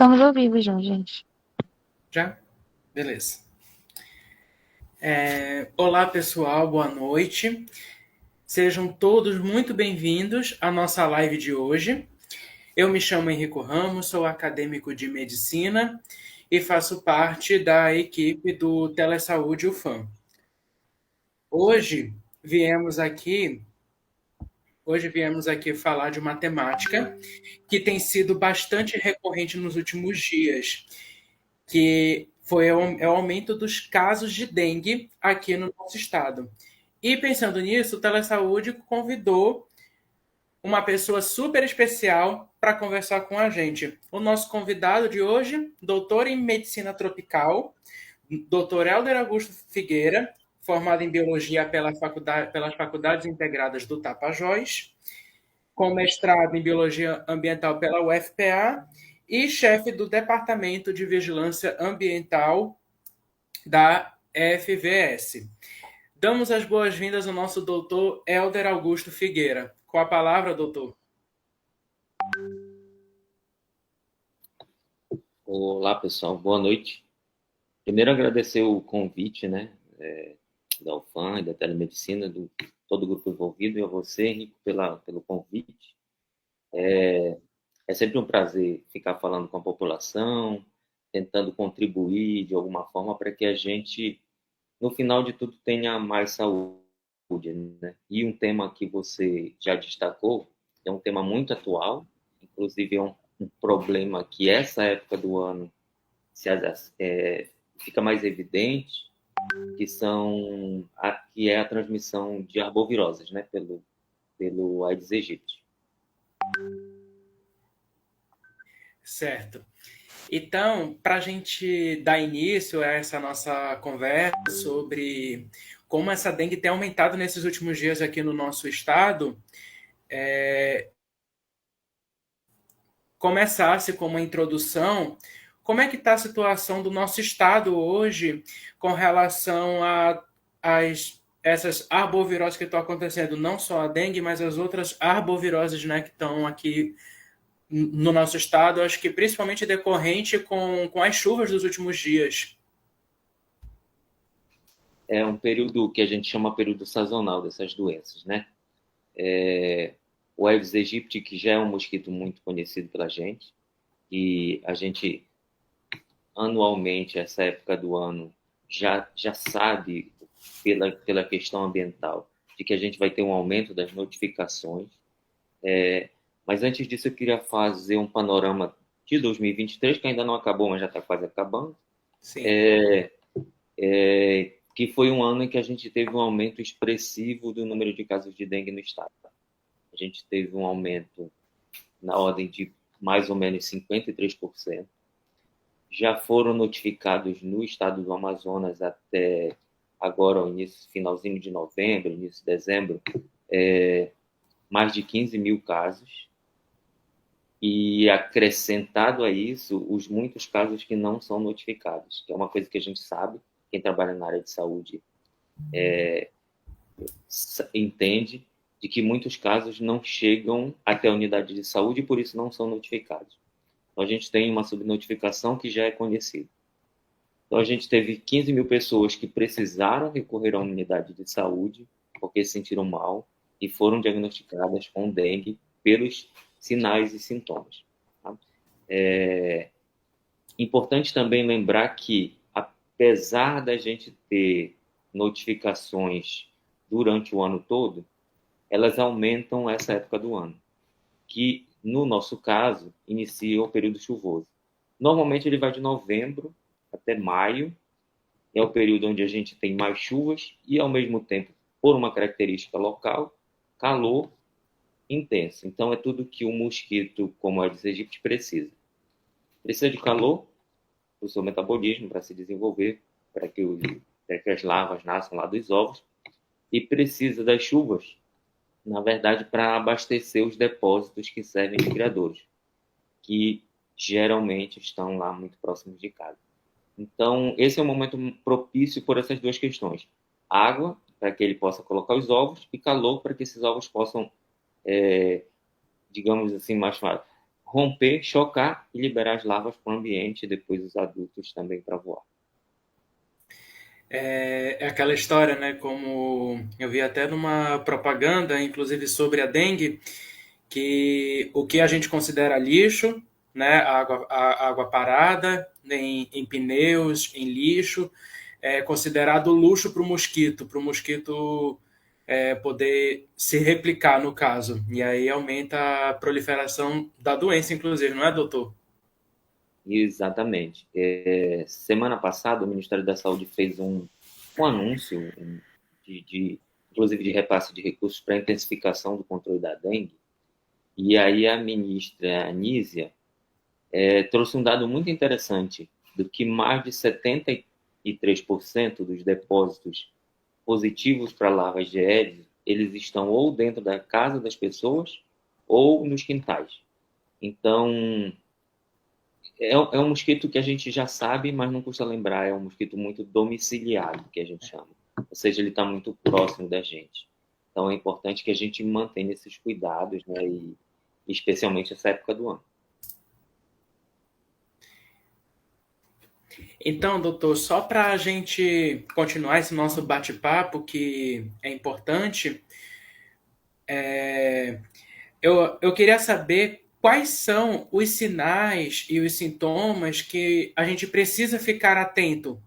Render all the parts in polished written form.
estamos ao vivo já, gente. Já? Beleza. Olá, pessoal, boa noite. Sejam todos muito bem-vindos à nossa live de hoje. Eu me chamo Henrico Ramos, sou acadêmico de medicina e faço parte da equipe do Telesaúde UFAM. Hoje viemos aqui, hoje viemos aqui falar de uma temática que tem sido bastante recorrente nos últimos dias, que é o aumento dos casos de dengue aqui no nosso estado. E pensando nisso, o Telesaúde convidou uma pessoa super especial para conversar com a gente. O nosso convidado de hoje, doutor em medicina tropical, doutor Helder Augusto Figueira, formado em biologia pelas Faculdades Integradas do Tapajós, com mestrado em biologia ambiental pela UFPA e chefe do Departamento de Vigilância Ambiental da FVS. Damos as boas-vindas ao nosso doutor Helder Augusto Figueira. Com a palavra, doutor. Olá, pessoal. Boa noite. Primeiro, agradecer o convite, né, da UFAM e da Telemedicina, todo o grupo envolvido, e a você, Henrique, pelo convite. É sempre um prazer ficar falando com a população, tentando contribuir de alguma forma para que a gente, no final de tudo, tenha mais saúde, né? E um tema que você já destacou é um tema muito atual, inclusive é um problema que essa época do ano fica mais evidente, que é a transmissão de arboviroses, né, pelo Aedes aegypti. Certo. Então, para a gente dar início a essa nossa conversa sobre como essa dengue tem aumentado nesses últimos dias aqui no nosso estado, começasse com uma introdução, como é que está a situação do nosso estado hoje com relação a essas arboviroses que estão acontecendo, não só a dengue, mas as outras arboviroses, né, que estão aqui no nosso estado, acho que principalmente decorrente com as chuvas dos últimos dias. É um período que a gente chama período sazonal dessas doenças, né? O Aedes aegypti, que já é um mosquito muito conhecido pela gente, e a gente anualmente, essa época do ano, já sabe, pela questão ambiental, de que a gente vai ter um aumento das notificações. Mas antes disso, eu queria fazer um panorama de 2023, que ainda não acabou, mas já está quase acabando. Sim. Que foi um ano em que a gente teve um aumento expressivo do número de casos de dengue no estado. A gente teve um aumento na ordem de mais ou menos 53%. Já foram notificados no estado do Amazonas até agora, finalzinho de novembro, início de dezembro, mais de 15 mil casos. E acrescentado a isso, os muitos casos que não são notificados, que é uma coisa que a gente sabe, quem trabalha na área de saúde entende, de que muitos casos não chegam até a unidade de saúde e por isso não são notificados. Então, a gente tem uma subnotificação que já é conhecida. Então, a gente teve 15 mil pessoas que precisaram recorrer à unidade de saúde porque se sentiram mal e foram diagnosticadas com dengue pelos sinais e sintomas. Tá? Importante também lembrar que, apesar da gente ter notificações durante o ano todo, elas aumentam essa época do ano, que, no nosso caso, inicia o período chuvoso. Normalmente ele vai de novembro até maio, é o período onde a gente tem mais chuvas e, ao mesmo tempo, por uma característica local, calor intenso. Então, é tudo que o mosquito, como o Aedes aegypti, precisa. Precisa de calor para o seu metabolismo, para se desenvolver, para que as larvas nasçam lá dos ovos, e precisa das chuvas, na verdade, para abastecer os depósitos que servem de criadouros, que geralmente estão lá muito próximos de casa. Então, esse é um momento propício por essas duas questões. Água, para que ele possa colocar os ovos, e calor, para que esses ovos possam, digamos assim, romper, chocar e liberar as larvas para o ambiente e depois os adultos também para voar. É aquela história, né? Como eu vi até numa propaganda, inclusive sobre a dengue, que o que a gente considera lixo, né? A água parada, em pneus, em lixo, é considerado luxo para o mosquito poder se replicar, no caso. E aí aumenta a proliferação da doença, inclusive, não é, doutor? Exatamente. Semana passada, o Ministério da Saúde fez um anúncio, inclusive de repasse de recursos para intensificação do controle da dengue. E aí a ministra Anísia trouxe um dado muito interessante, do que mais de 73% dos depósitos positivos para larvas de Aedes, eles estão ou dentro da casa das pessoas ou nos quintais. Então, é um mosquito que a gente já sabe, mas não custa lembrar, é um mosquito muito domiciliado, que a gente chama. Ou seja, ele está muito próximo da gente. Então, é importante que a gente mantenha esses cuidados, né? E especialmente essa época do ano. Então, doutor, só para a gente continuar esse nosso bate-papo, que é importante, eu queria saber quais são os sinais e os sintomas que a gente precisa ficar atento.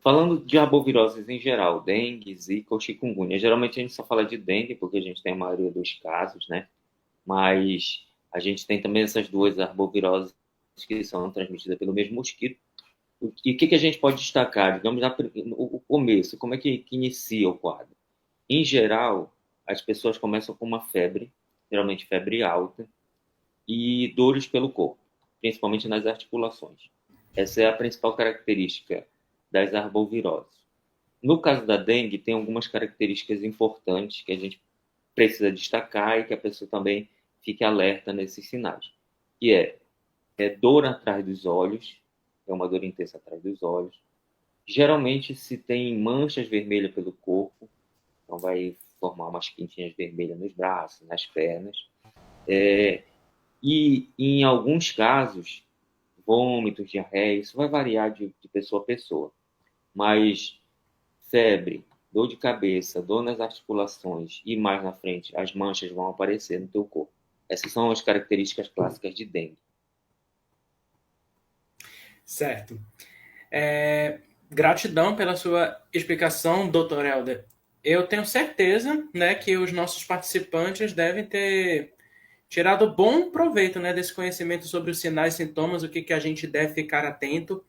Falando de arboviroses em geral, dengue, zika ou chikungunya. Geralmente a gente só fala de dengue, porque a gente tem a maioria dos casos, né? Mas a gente tem também essas duas arboviroses que são transmitidas pelo mesmo mosquito. E o que a gente pode destacar? Digamos, o começo, como é que inicia o quadro? Em geral, as pessoas começam com uma febre, geralmente febre alta, e dores pelo corpo, principalmente nas articulações. Essa é a principal característica das arboviroses. No caso da dengue, tem algumas características importantes que a gente precisa destacar e que a pessoa também fique alerta nesses sinais, que é dor atrás dos olhos, é uma dor intensa atrás dos olhos. Geralmente se tem manchas vermelhas pelo corpo, então vai formar umas pintinhas vermelhas nos braços, nas pernas. E em alguns casos, vômitos, diarreia, isso vai variar de pessoa a pessoa. Mas febre, dor de cabeça, dor nas articulações e mais na frente, as manchas vão aparecer no teu corpo. Essas são as características clássicas de dengue. Certo. Gratidão pela sua explicação, doutor Helder. Eu tenho certeza, né, que os nossos participantes devem ter tirado bom proveito, né, desse conhecimento sobre os sinais e sintomas, o que, que a gente deve ficar atento,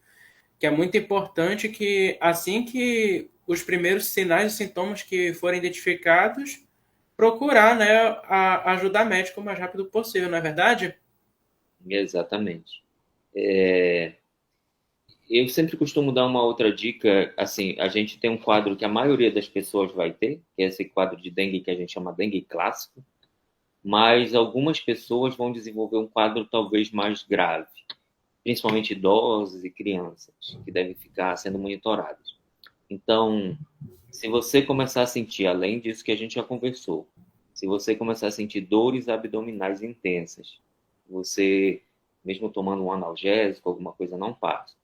que é muito importante que assim que os primeiros sinais e sintomas que forem identificados, procurar, né, a ajuda médica o mais rápido possível, não é verdade? Exatamente. Eu sempre costumo dar uma outra dica, assim, a gente tem um quadro que a maioria das pessoas vai ter, que é esse quadro de dengue que a gente chama dengue clássico, mas algumas pessoas vão desenvolver um quadro talvez mais grave, principalmente idosos e crianças, que devem ficar sendo monitorados. Então, se você começar a sentir, além disso que a gente já conversou, se você começar a sentir dores abdominais intensas, você, mesmo tomando um analgésico, alguma coisa não passa.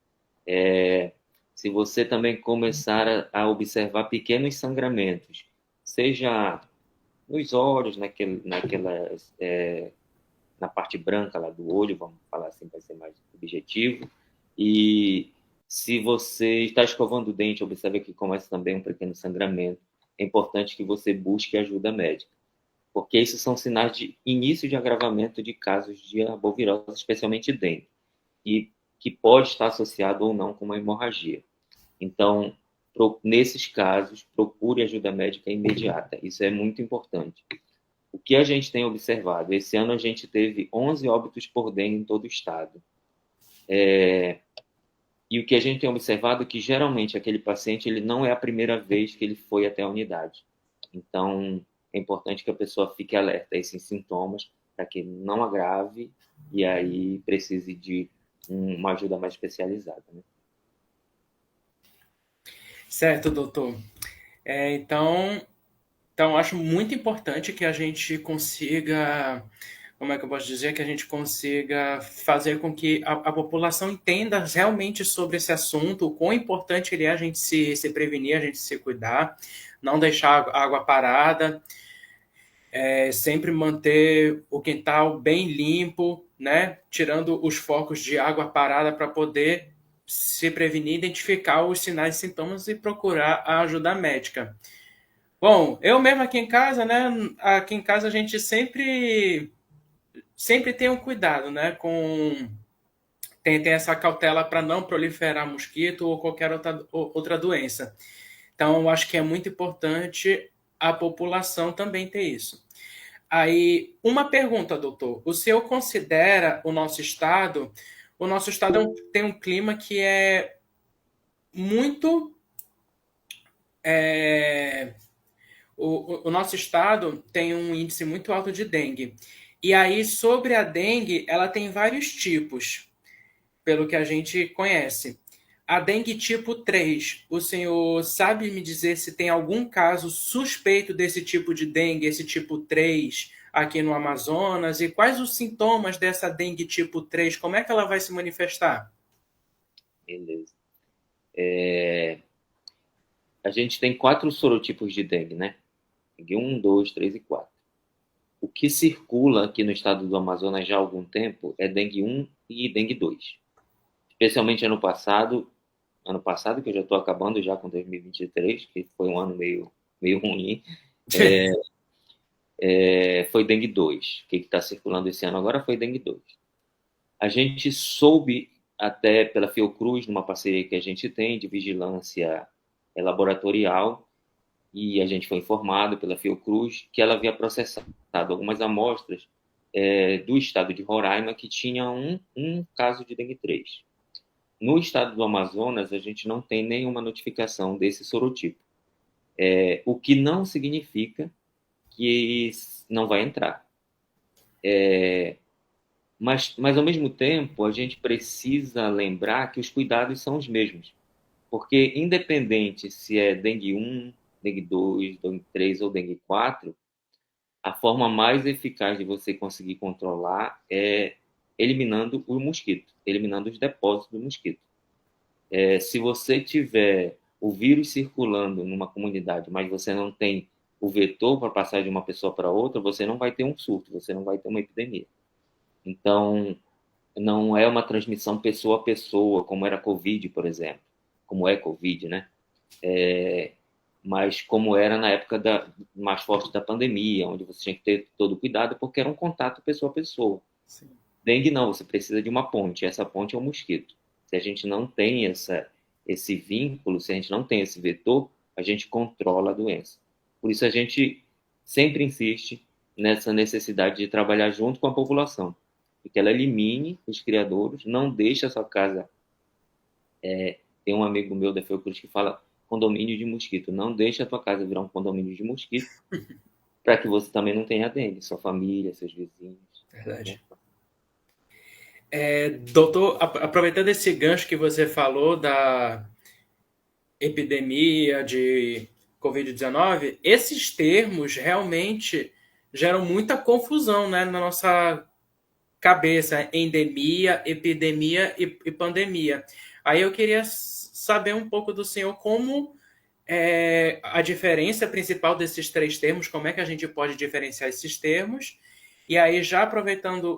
Se você também começar a observar pequenos sangramentos, seja nos olhos, na parte branca lá do olho, vamos falar assim, para ser mais objetivo. E se você está escovando o dente, observa que começa também um pequeno sangramento. É importante que você busque ajuda médica, porque esses são sinais de início de agravamento de casos de arbovirose, especialmente dengue, e que pode estar associado ou não com uma hemorragia. Então, nesses casos, procure ajuda médica imediata. Isso é muito importante. O que a gente tem observado? Esse ano a gente teve 11 óbitos por dengue em todo o estado. E o que a gente tem observado é que, geralmente, aquele paciente ele não é a primeira vez que ele foi até a unidade. Então, é importante que a pessoa fique alerta a esses sintomas para que não agrave e aí precise de uma ajuda mais especializada, né? Certo, doutor. Então, Então, eu acho muito importante que a gente consiga, como é que eu posso dizer, que a gente consiga fazer com que a população entenda realmente sobre esse assunto, o quão importante ele é a gente se prevenir, a gente se cuidar, não deixar a água parada, sempre manter o quintal bem limpo, né? Tirando os focos de água parada para poder se prevenir, identificar os sinais e sintomas e procurar a ajuda médica. Bom, eu mesmo aqui em casa, né? Aqui em casa a gente sempre tem um cuidado, né? Tem essa cautela para não proliferar mosquito ou qualquer outra doença. Então, eu acho que é muito importante a população também ter isso. Aí, uma pergunta, doutor. O senhor considera o nosso estado? O nosso estado tem um clima que é muito. é, o nosso estado tem um índice muito alto de dengue. E aí, sobre a dengue, ela tem vários tipos, pelo que a gente conhece. A dengue tipo 3, o senhor sabe me dizer se tem algum caso suspeito desse tipo de dengue, esse tipo 3, aqui no Amazonas? E quais os sintomas dessa dengue tipo 3? Como é que ela vai se manifestar? Beleza. A gente tem 4 sorotipos de dengue, né? Dengue 1, 2, 3 e 4. O que circula aqui no estado do Amazonas já há algum tempo é dengue 1 e dengue 2. Especialmente ano passado, que eu já estou acabando já com 2023, que foi um ano meio ruim, foi dengue 2. O que está circulando esse ano agora foi dengue 2. A gente soube, até pela Fiocruz, numa parceria que a gente tem de vigilância laboratorial, e a gente foi informado pela Fiocruz que ela havia processado algumas amostras do estado de Roraima que tinha um caso de dengue 3. No estado do Amazonas, a gente não tem nenhuma notificação desse sorotipo, o que não significa que não vai entrar. Mas, ao mesmo tempo, a gente precisa lembrar que os cuidados são os mesmos. Porque, independente se é dengue 1, dengue 2, dengue 3 ou dengue 4, a forma mais eficaz de você conseguir controlar é eliminando o mosquito, eliminando os depósitos do mosquito. Se você tiver o vírus circulando numa comunidade, mas você não tem o vetor para passar de uma pessoa para outra, você não vai ter um surto, você não vai ter uma epidemia. Então, não é uma transmissão pessoa a pessoa, como era Covid, por exemplo, como é Covid, né? Mas como era na época mais forte da pandemia, onde você tinha que ter todo o cuidado, porque era um contato pessoa a pessoa. Sim. Dengue não, você precisa de uma ponte, essa ponte é o mosquito. Se a gente não tem esse vínculo, se a gente não tem esse vetor, a gente controla a doença. Por isso a gente sempre insiste nessa necessidade de trabalhar junto com a população, e que ela elimine os criadouros, não deixe a sua casa... tem um amigo meu da Fiocruz que fala condomínio de mosquito, não deixe a tua casa virar um condomínio de mosquito, para que você também não tenha dengue, sua família, seus vizinhos. Verdade. Doutor, aproveitando esse gancho que você falou da epidemia de Covid-19, esses termos realmente geram muita confusão, né, na nossa cabeça, endemia, epidemia e pandemia. Aí eu queria saber um pouco do senhor como a diferença principal desses 3 termos, como é que a gente pode diferenciar esses termos. E aí, já aproveitando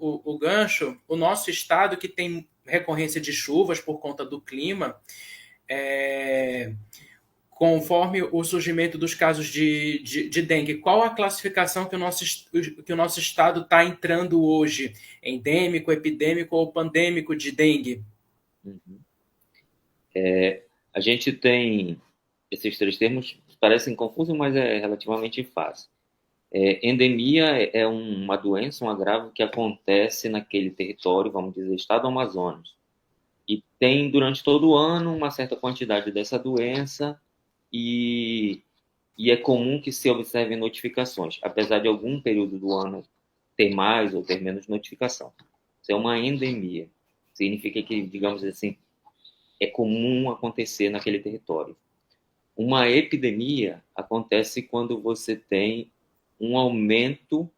o gancho, o nosso estado, que tem recorrência de chuvas por conta do clima, conforme o surgimento dos casos de dengue, qual a classificação que o nosso estado está entrando hoje? Endêmico, epidêmico ou pandêmico de dengue? Uhum. A gente tem esses 3 termos, parecem confusos, mas é relativamente fácil. Endemia é uma doença, um agravo que acontece naquele território, vamos dizer, estado do Amazonas. E tem, durante todo o ano, uma certa quantidade dessa doença e é comum que se observem notificações, apesar de algum período do ano ter mais ou ter menos notificação. Isso é uma endemia. Significa que, digamos assim, é comum acontecer naquele território. uma epidemia acontece quando você tem um aumento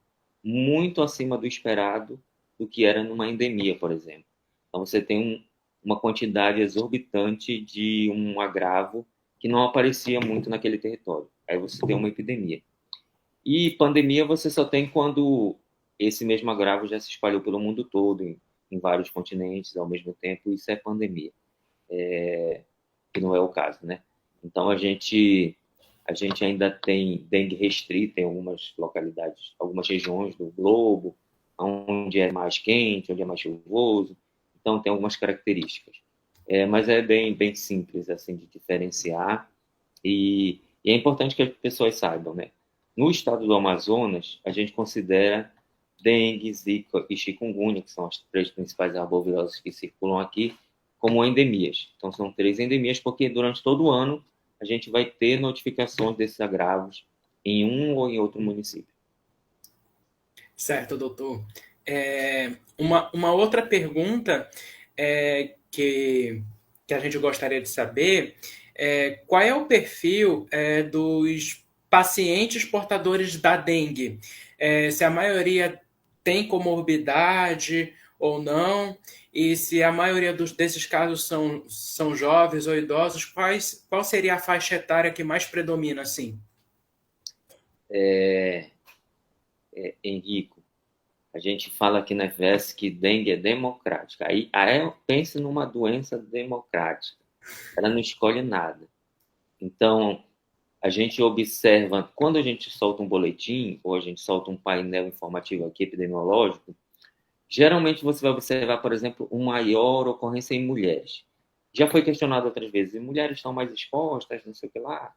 muito acima do esperado do que era numa endemia, por exemplo. Então, você tem uma quantidade exorbitante de um agravo que não aparecia muito naquele território. Aí você tem uma epidemia. E pandemia você só tem quando esse mesmo agravo já se espalhou pelo mundo todo, em vários continentes ao mesmo tempo. Isso é pandemia, que não é o caso, né? Então, a gente ainda tem dengue restrita em algumas localidades, algumas regiões do globo, onde é mais quente, onde é mais chuvoso. Então, tem algumas características. Mas é bem simples assim de diferenciar. E é importante que as pessoas saibam, né? No estado do Amazonas, a gente considera dengue, zika e chikungunya, que são as três principais arboviroses que circulam aqui, como endemias. Então, são três endemias, porque durante todo o ano a gente vai ter notificações desses agravos em um ou em outro município. Certo, doutor. Uma outra pergunta que a gente gostaria de saber qual é o perfil dos pacientes portadores da dengue? Se a maioria tem comorbidade ou não, e se a maioria desses casos são jovens ou idosos, qual seria a faixa etária que mais predomina, assim? Henrico, a gente fala aqui na FS que dengue é democrática. Aí pense numa doença democrática. Ela não escolhe nada. Então, a gente observa, quando a gente solta um boletim, ou a gente solta um painel informativo aqui epidemiológico, geralmente você vai observar, por exemplo, uma maior ocorrência em mulheres. Já foi questionado outras vezes, mulheres estão mais expostas, não sei o que lá.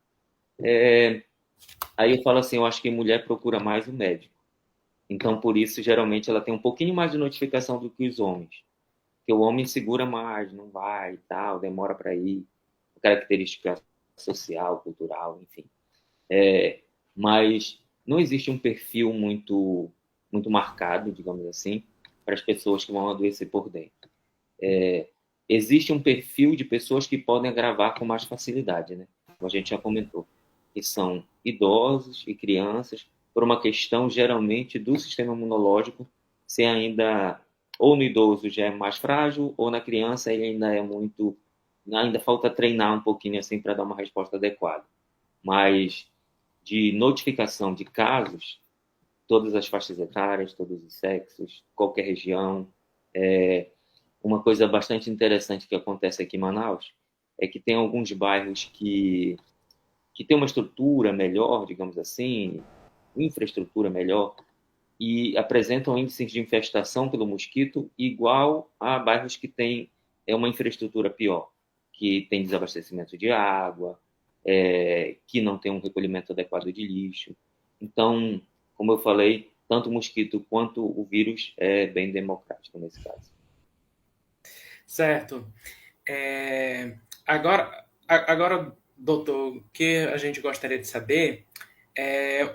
Aí eu falo assim, eu acho que mulher procura mais o médico. Então, por isso, geralmente, ela tem um pouquinho mais de notificação do que os homens. Porque o homem segura mais, não vai e tal, demora para ir, característica social, cultural, enfim. Mas não existe um perfil muito marcado, digamos assim, para as pessoas que vão adoecer por dentro. Existe um perfil de pessoas que podem agravar com mais facilidade, né? Como a gente já comentou, que são idosos e crianças, por uma questão geralmente do sistema imunológico, se ainda ou no idoso já é mais frágil, ou na criança ele ainda falta treinar um pouquinho assim para dar uma resposta adequada. Mas de notificação de casos, todas as faixas etárias, todos os sexos, qualquer região. Uma coisa bastante interessante que acontece aqui em Manaus é que tem alguns bairros que tem uma estrutura melhor, digamos assim, infraestrutura melhor, e apresentam índices de infestação pelo mosquito igual a bairros que têm uma infraestrutura pior, que tem desabastecimento de água, que não tem um recolhimento adequado de lixo. Então, como eu falei, tanto o mosquito quanto o vírus é bem democrático nesse caso. Certo. Agora, doutor, o que a gente gostaria de saber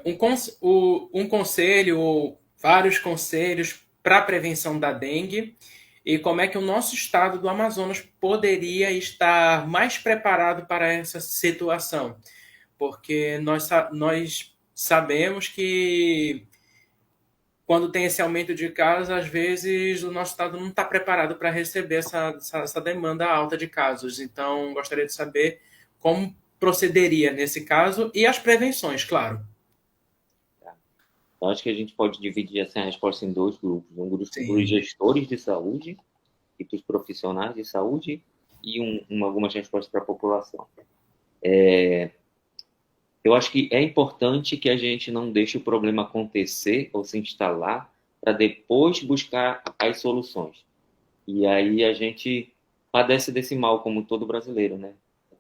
um conselho ou vários conselhos para a prevenção da dengue e como é que o nosso estado do Amazonas poderia estar mais preparado para essa situação. Porque nós sabemos que quando tem esse aumento de casos, às vezes o nosso estado não está preparado para receber essa demanda alta de casos. Então, gostaria de saber como procederia nesse caso e as prevenções, claro. Então, acho que a gente pode dividir essa resposta em dois grupos. Um grupo para os Sim. gestores de saúde e para os profissionais de saúde e algumas respostas para a população. Eu acho que é importante que a gente não deixe o problema acontecer ou se instalar para depois buscar as soluções. E aí a gente padece desse mal, como todo brasileiro, né?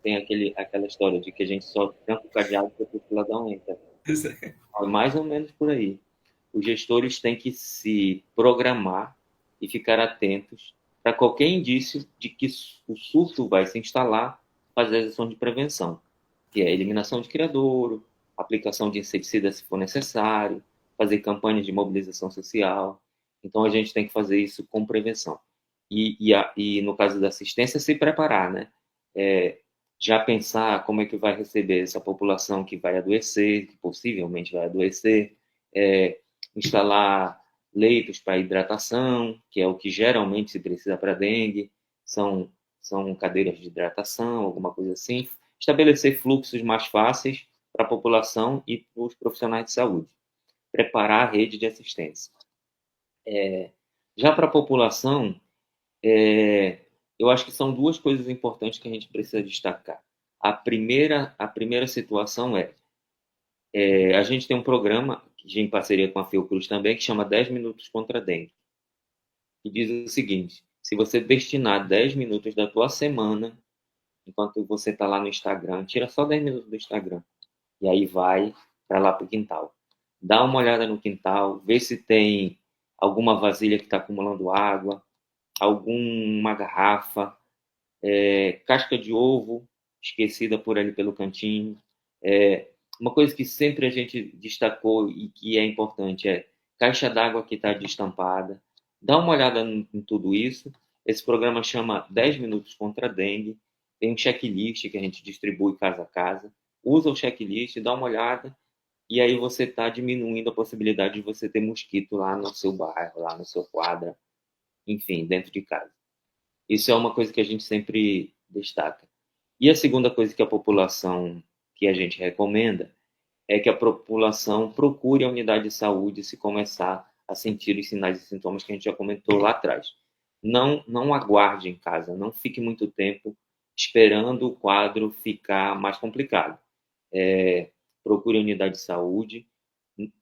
Tem aquela história de que a gente só tranca o cadeado para o cidadão entra. É mais ou menos por aí. Os gestores têm que se programar e ficar atentos para qualquer indício de que o surto vai se instalar, fazer as ações de prevenção, que é a eliminação de criadouro, aplicação de inseticida se for necessário, fazer campanhas de mobilização social. Então, a gente tem que fazer isso com prevenção. E no caso da assistência, se preparar, né? já pensar como é que vai receber essa população que vai adoecer, que possivelmente vai adoecer, instalar leitos para hidratação, que é o que geralmente se precisa para dengue, são cadeiras de hidratação, alguma coisa assim. Estabelecer fluxos mais fáceis para a população e para os profissionais de saúde. Preparar a rede de assistência. Já para a população, eu acho que são duas coisas importantes que a gente precisa destacar. A primeira situação a gente tem um programa em parceria com a Fiocruz também, que chama 10 minutos contra a dengue, que diz o seguinte: se você destinar 10 minutos da tua semana, enquanto você está lá no Instagram, tira só 10 minutos do Instagram, e aí vai para lá para o quintal. Dá uma olhada no quintal, vê se tem alguma vasilha que está acumulando água, alguma garrafa, casca de ovo esquecida por ali pelo cantinho. Uma coisa que sempre a gente destacou e que é importante caixa d'água que está destampada. Dá uma olhada em tudo isso. Esse programa chama 10 minutos contra a dengue. Tem um checklist que a gente distribui casa a casa. Usa o checklist, dá uma olhada, e aí você está diminuindo a possibilidade de você ter mosquito lá no seu bairro, lá no seu quadra, enfim, dentro de casa. Isso é uma coisa que a gente sempre destaca. E a segunda coisa que a gente recomenda é que a população procure a unidade de saúde se começar a sentir os sinais e sintomas que a gente já comentou lá atrás. Não aguarde em casa, não fique muito tempo esperando o quadro ficar mais complicado. Procure a unidade de saúde.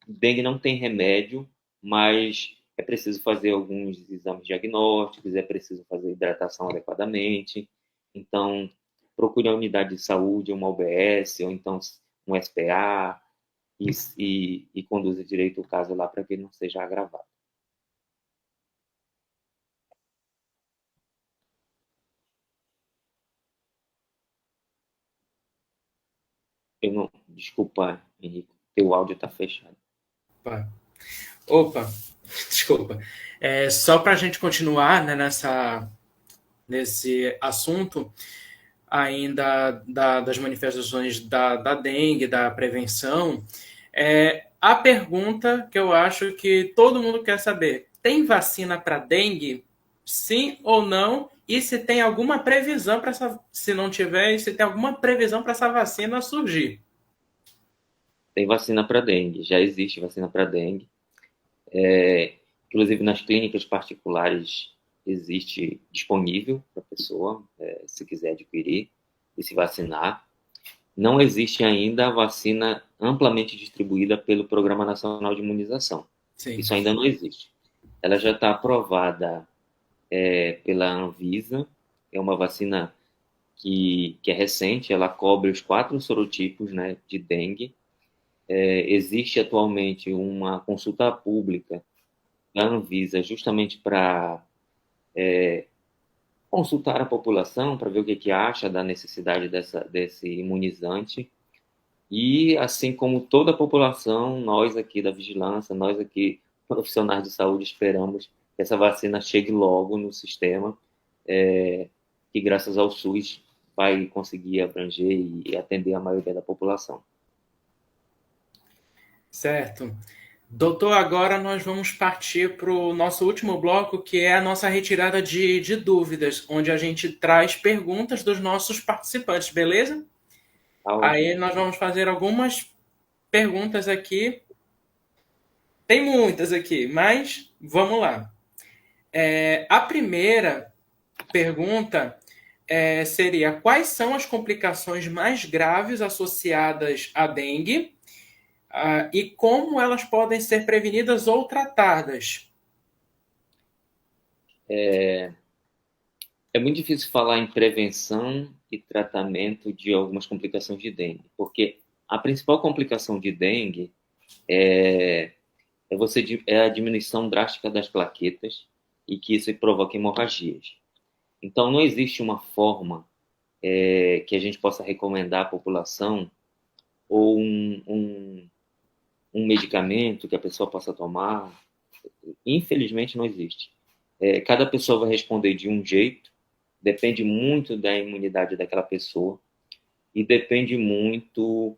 Dengue não tem remédio, mas é preciso fazer alguns exames diagnósticos, é preciso fazer hidratação adequadamente. Então, procure a unidade de saúde, uma UBS, ou então um SPA, e conduza direito o caso lá para que ele não seja agravado. Desculpa, Henrique, teu áudio está fechado. Opa, desculpa. Só para a gente continuar, né, nesse assunto ainda das manifestações da dengue, da prevenção, a pergunta que eu acho que todo mundo quer saber: tem vacina para dengue? Sim ou não? E se tem alguma previsão para essa, se não tiver, se tem alguma previsão para essa vacina surgir? Tem vacina para dengue, já existe vacina para dengue. Inclusive nas clínicas particulares existe disponível para a pessoa, se quiser adquirir e se vacinar. Não existe ainda a vacina amplamente distribuída pelo Programa Nacional de Imunização. Sim. Isso ainda não existe. Ela já está aprovada pela Anvisa, é uma vacina que é recente, ela cobre os 4 sorotipos, né, de dengue. Existe atualmente uma consulta pública da Anvisa justamente para consultar a população, para ver o que acha da necessidade desse imunizante. E, assim como toda a população, nós aqui da vigilância, nós aqui profissionais de saúde, esperamos que essa vacina chegue logo no sistema, que graças ao SUS vai conseguir abranger e atender a maioria da população. Certo. Doutor, agora nós vamos partir para o nosso último bloco, que é a nossa retirada de dúvidas, onde a gente traz perguntas dos nossos participantes, beleza? Aí nós vamos fazer algumas perguntas aqui. Tem muitas aqui, mas vamos lá. A primeira pergunta seria: quais são as complicações mais graves associadas à dengue? E como elas podem ser prevenidas ou tratadas? É muito difícil falar em prevenção e tratamento de algumas complicações de dengue, porque a principal complicação de dengue é a diminuição drástica das plaquetas e que isso provoca hemorragias. Então, não existe uma forma que a gente possa recomendar à população ou um medicamento que a pessoa possa tomar. Infelizmente, não existe. Cada pessoa vai responder de um jeito, depende muito da imunidade daquela pessoa. e depende muito.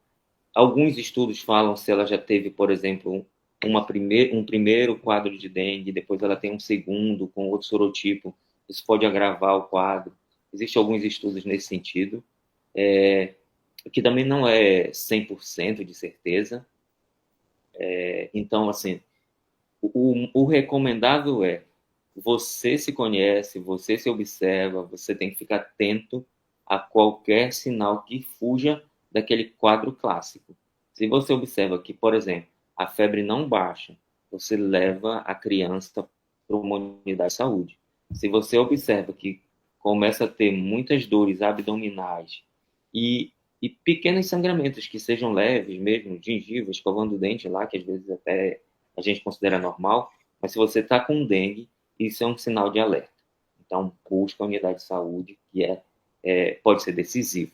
Alguns estudos falam se ela já teve, por exemplo, um primeiro quadro de dengue, depois ela tem um segundo com outro sorotipo, isso pode agravar o quadro. Existem alguns estudos nesse sentido, que também não é 100% de certeza. Então, assim, o recomendável é você se conhece, você se observa, você tem que ficar atento a qualquer sinal que fuja daquele quadro clássico. Se você observa que, por exemplo, a febre não baixa, você leva a criança para uma unidade de saúde. Se você observa que começa a ter muitas dores abdominais e, e pequenos sangramentos que sejam leves mesmo, gengivas, escovando o dente lá, que às vezes até a gente considera normal, mas se você está com dengue, isso é um sinal de alerta. Então, busca a unidade de saúde, que pode ser decisivo.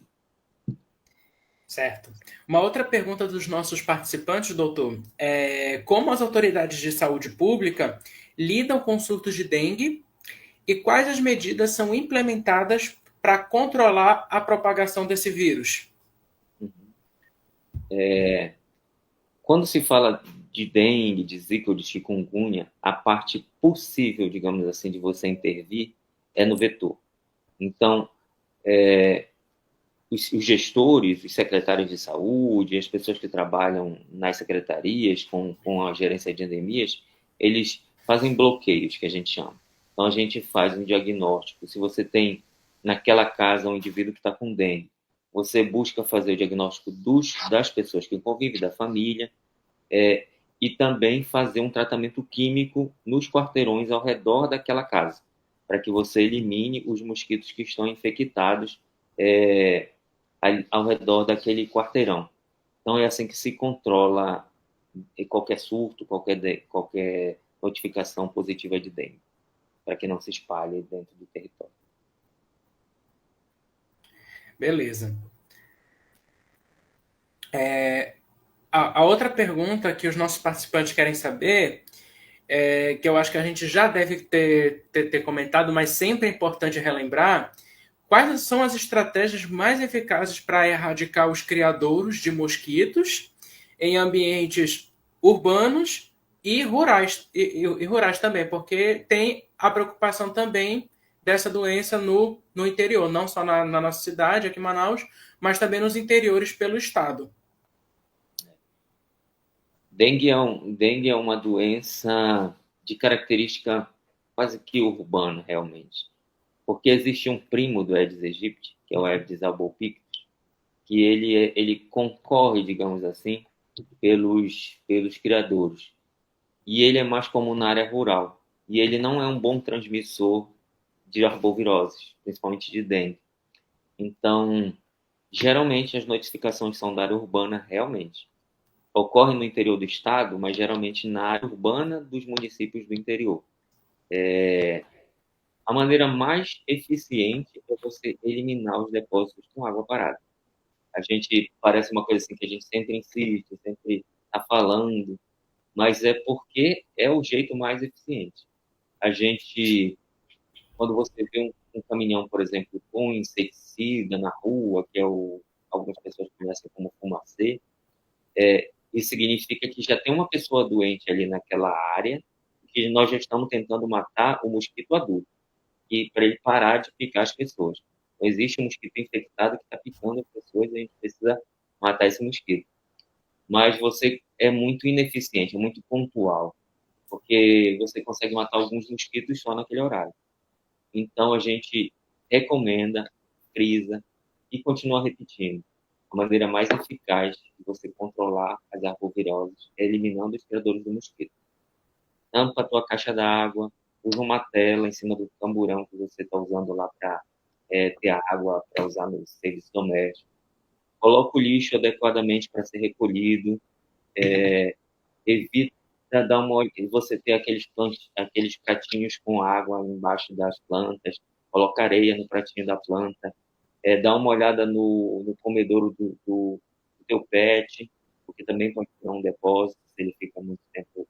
Certo. Uma outra pergunta dos nossos participantes, doutor, é como as autoridades de saúde pública lidam com surtos de dengue e quais as medidas são implementadas para controlar a propagação desse vírus? Quando se fala de dengue, de zika ou de chikungunya, a parte possível, digamos assim, de você intervir é no vetor. Então, os gestores, os secretários de saúde, as pessoas que trabalham nas secretarias com a gerência de endemias, eles fazem bloqueios, que a gente chama. Então, a gente faz um diagnóstico. Se você tem naquela casa um indivíduo que está com dengue, você busca fazer o diagnóstico das pessoas que convivem, da família, e também fazer um tratamento químico nos quarteirões ao redor daquela casa, para que você elimine os mosquitos que estão infectados ao redor daquele quarteirão. Então, é assim que se controla qualquer surto, qualquer notificação positiva de dengue, para que não se espalhe dentro do território. Beleza. A outra pergunta que os nossos participantes querem saber, que eu acho que a gente já deve ter comentado, mas sempre é importante relembrar, quais são as estratégias mais eficazes para erradicar os criadouros de mosquitos em ambientes urbanos e rurais, e rurais também, porque tem a preocupação também dessa doença no interior, não só na nossa cidade, aqui em Manaus, mas também nos interiores pelo estado. Dengue é uma doença de característica quase que urbana, realmente. Porque existe um primo do Aedes aegypti, que é o Aedes albopictus, que ele concorre, digamos assim, pelos criadouros. E ele é mais comum na área rural. E ele não é um bom transmissor de arboviroses, principalmente de dengue. Então, geralmente as notificações são da área urbana, realmente. Ocorrem no interior do estado, mas geralmente na área urbana dos municípios do interior. A maneira mais eficiente é você eliminar os depósitos com água parada. A gente parece uma coisa assim que a gente sempre insiste, sempre está falando, mas é porque é o jeito mais eficiente. A gente, quando você vê um caminhão, por exemplo, com inseticida na rua, que é algumas pessoas conhecem como fumacê, isso significa que já tem uma pessoa doente ali naquela área, que nós já estamos tentando matar o mosquito adulto, e para ele parar de picar as pessoas. Então, existe um mosquito infectado que está picando as pessoas e a gente precisa matar esse mosquito. Mas você é muito ineficiente, é muito pontual, porque você consegue matar alguns mosquitos só naquele horário. Então, a gente recomenda, frisa e continua repetindo. A maneira mais eficaz de você controlar as arboviroses é eliminando os criadores do mosquito. Tampa a tua caixa d'água, usa uma tela em cima do tamborão que você está usando lá para ter água para usar no serviço doméstico. Coloca o lixo adequadamente para ser recolhido. Evita dar uma você ter aqueles pratinhos com água embaixo das plantas. Coloca areia no pratinho da planta. Dá uma olhada no comedouro do teu pet, porque também pode ter um depósito se ele fica muito tempo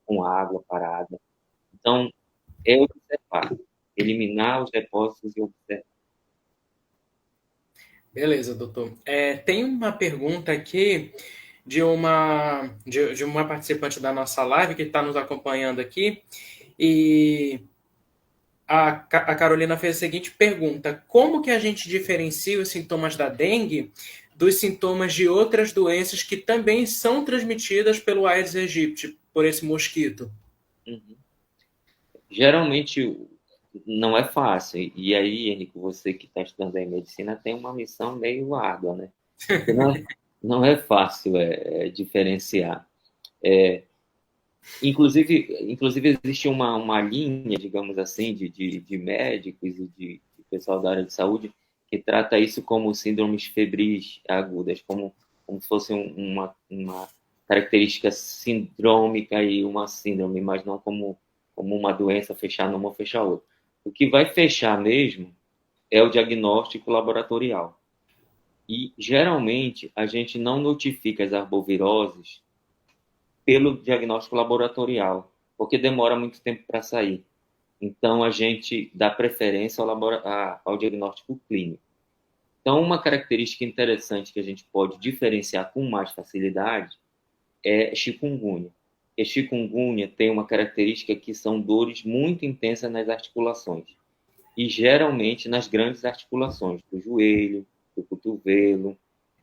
com água parada. Então, é observar, eliminar os depósitos e observar. Beleza, doutor. Tem uma pergunta aqui de uma participante da nossa live que está nos acompanhando aqui. E a Carolina fez a seguinte pergunta: como que a gente diferencia os sintomas da dengue dos sintomas de outras doenças que também são transmitidas pelo Aedes aegypti, por esse mosquito? Uhum. Geralmente não é fácil. E aí, Henrique, você que está estudando em medicina tem uma missão meio árdua, né? Porque não é fácil diferenciar. Inclusive existe uma linha, digamos assim, de médicos e de pessoal da área de saúde que trata isso como síndromes febris agudas, como se fosse uma característica sindrômica e uma síndrome, mas não como uma doença fechar numa ou fechar outra. O que vai fechar mesmo é o diagnóstico laboratorial. E, geralmente, a gente não notifica as arboviroses pelo diagnóstico laboratorial, porque demora muito tempo para sair. Então, a gente dá preferência ao diagnóstico clínico. Então, uma característica interessante que a gente pode diferenciar com mais facilidade é chikungunya. E chikungunya tem uma característica que são dores muito intensas nas articulações. E geralmente nas grandes articulações, do joelho, do cotovelo,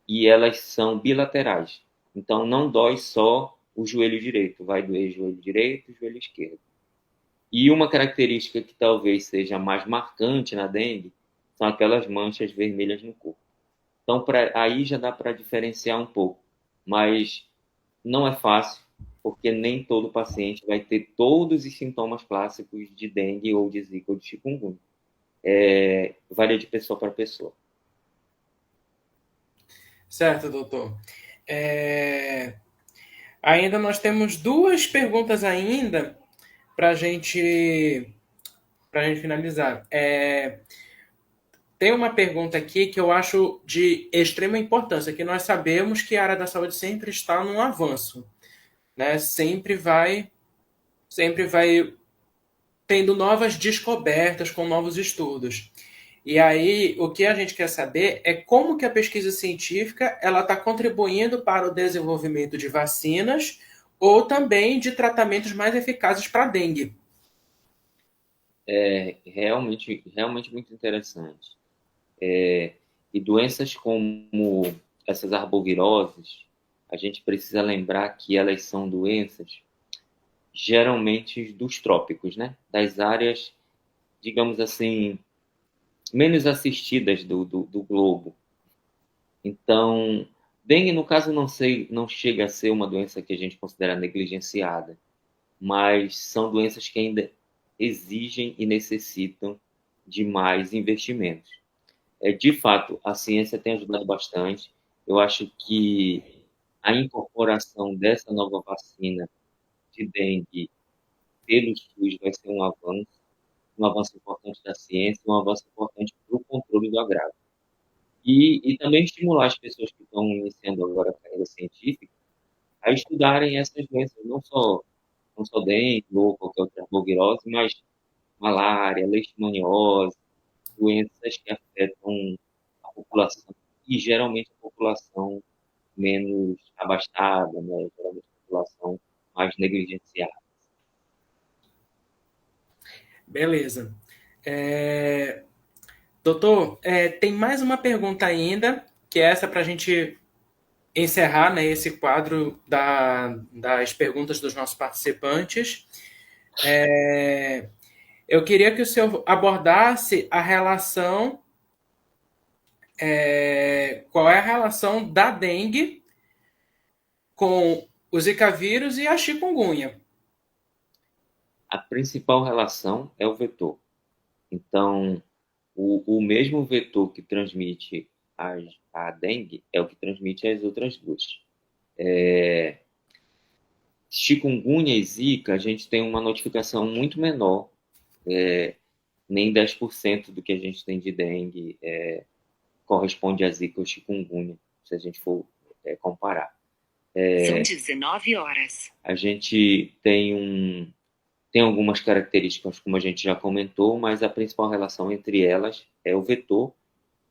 e elas são bilaterais. Então, não dói só o joelho direito, vai doer joelho direito e joelho esquerdo. E uma característica que talvez seja mais marcante na dengue são aquelas manchas vermelhas no corpo. Então, aí já dá para diferenciar um pouco, mas não é fácil, porque nem todo paciente vai ter todos os sintomas clássicos de dengue ou de zika ou de chikungunya. Varia de pessoa para pessoa. Certo, doutor. É, Ainda nós temos duas perguntas ainda para gente finalizar. Tem uma pergunta aqui que eu acho de extrema importância, que nós sabemos que a área da saúde sempre está num avanço, né? Sempre vai tendo novas descobertas com novos estudos. E aí, o que a gente quer saber é como que a pesquisa científica ela está contribuindo para o desenvolvimento de vacinas ou também de tratamentos mais eficazes para a dengue. Realmente muito interessante. E doenças como essas arboviroses, a gente precisa lembrar que elas são doenças geralmente dos trópicos, né? Das áreas, digamos assim, menos assistidas do globo. Então, dengue, no caso, não chega a ser uma doença que a gente considera negligenciada, mas são doenças que ainda exigem e necessitam de mais investimentos. De fato, a ciência tem ajudado bastante. Eu acho que a incorporação dessa nova vacina de dengue pelo SUS vai ser um avanço importante da ciência, um avanço importante para o controle do agravo. E também estimular as pessoas que estão iniciando agora a carreira científica a estudarem essas doenças, não só dengue ou qualquer outra arbovirose, mas malária, leishmaniose, doenças que afetam a população, e geralmente a população menos abastada, né? Geralmente a população mais negligenciada. Beleza. Doutor, tem mais uma pergunta ainda, que é essa para a gente encerrar, né, esse quadro das perguntas dos nossos participantes. Eu queria que o senhor abordasse a relação, qual é a relação da dengue com o Zika vírus e a chikungunya. A principal relação é o vetor. Então, o mesmo vetor que transmite a dengue é o que transmite as outras duas. Chikungunya e Zika, a gente tem uma notificação muito menor, nem 10% do que a gente tem de dengue corresponde a Zika ou chikungunya, se a gente for comparar. São 19 horas. A gente tem algumas características, como a gente já comentou, mas a principal relação entre elas é o vetor,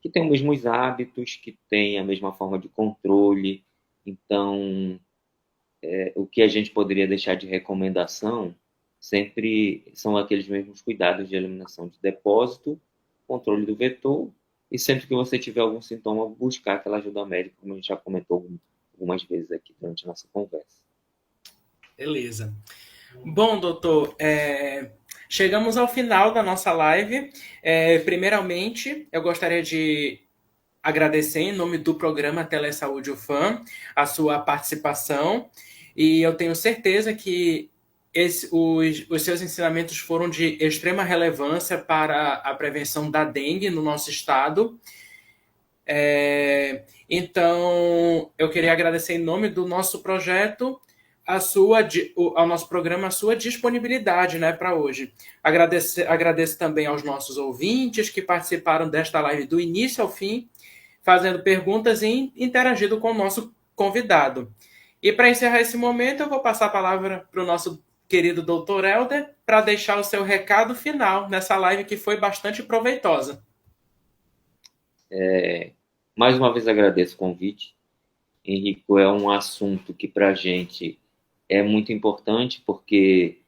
que têm os mesmos hábitos, que têm a mesma forma de controle. Então, o que a gente poderia deixar de recomendação sempre são aqueles mesmos cuidados de eliminação de depósito, controle do vetor, e sempre que você tiver algum sintoma, buscar aquela ajuda médica, como a gente já comentou algumas vezes aqui durante a nossa conversa. Beleza. Bom, doutor, chegamos ao final da nossa live. Primeiramente, eu gostaria de agradecer em nome do programa Telesaúde UFAM a sua participação, e eu tenho certeza que os seus ensinamentos foram de extrema relevância para a prevenção da dengue no nosso estado. Então, eu queria agradecer em nome do nosso projeto ao nosso programa a sua disponibilidade, né, para hoje. Agradeço também aos nossos ouvintes que participaram desta live do início ao fim, fazendo perguntas e interagindo com o nosso convidado. E para encerrar esse momento, eu vou passar a palavra para o nosso querido doutor Helder para deixar o seu recado final nessa live que foi bastante proveitosa. Mais uma vez agradeço o convite. Henrico, é um assunto que para a gente é muito importante, porque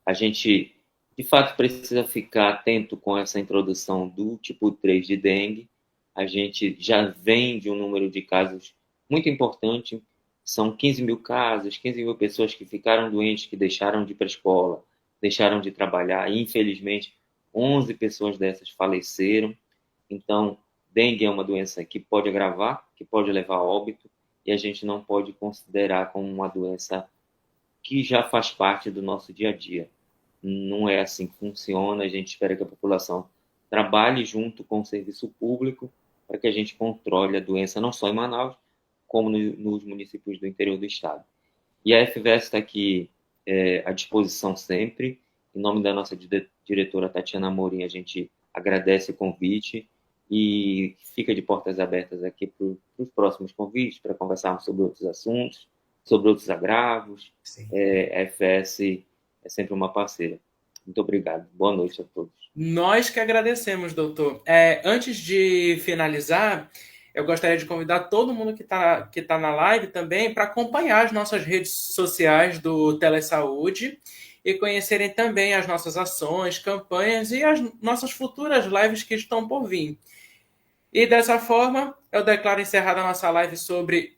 a gente, de fato, precisa ficar atento com essa introdução do tipo 3 de dengue. A gente já vem de um número de casos muito importante, são 15 mil casos, 15 mil pessoas que ficaram doentes, que deixaram de ir para a escola, deixaram de trabalhar, e infelizmente 11 pessoas dessas faleceram. Então, dengue é uma doença que pode agravar, que pode levar a óbito, e a gente não pode considerar como uma doença que já faz parte do nosso dia a dia. Não é assim que funciona. A gente espera que a população trabalhe junto com o serviço público para que a gente controle a doença não só em Manaus, como nos municípios do interior do estado. E a FVS está aqui à disposição sempre. Em nome da nossa diretora Tatiana Amorim, a gente agradece o convite e fica de portas abertas aqui para os próximos convites, para conversarmos sobre outros assuntos, sobre outros agravos. A FVS é sempre uma parceira. Muito obrigado. Boa noite a todos. Nós que agradecemos, doutor. Antes de finalizar, eu gostaria de convidar todo mundo que tá na live também para acompanhar as nossas redes sociais do Telesaúde e conhecerem também as nossas ações, campanhas e as nossas futuras lives que estão por vir. E dessa forma, eu declaro encerrada a nossa live sobre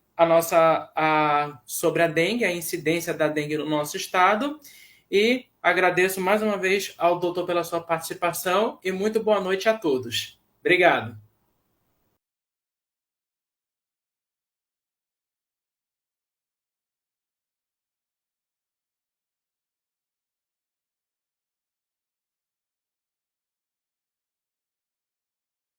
sobre a dengue, a incidência da dengue no nosso estado. E agradeço mais uma vez ao doutor pela sua participação e muito boa noite a todos. Obrigado.